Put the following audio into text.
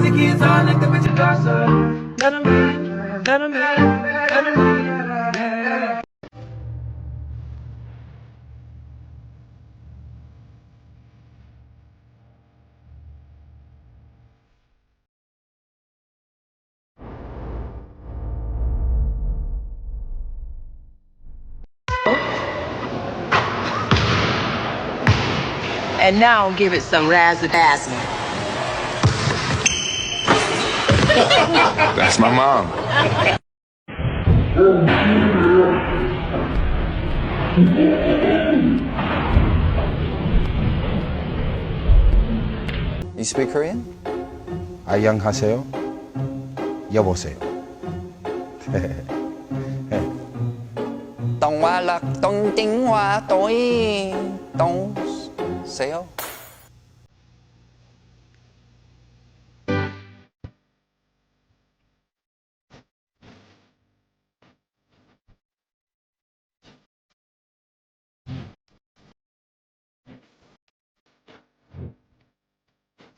the kids all like the bitch gossip. Let 'em in, let 'em in, let 'em in. And now give it some razzle-dazzle. That's my mom. You speak Korean? 안녕하세요. 여보세요. Tông hoa lạc tông chính hoa tối tông xéo.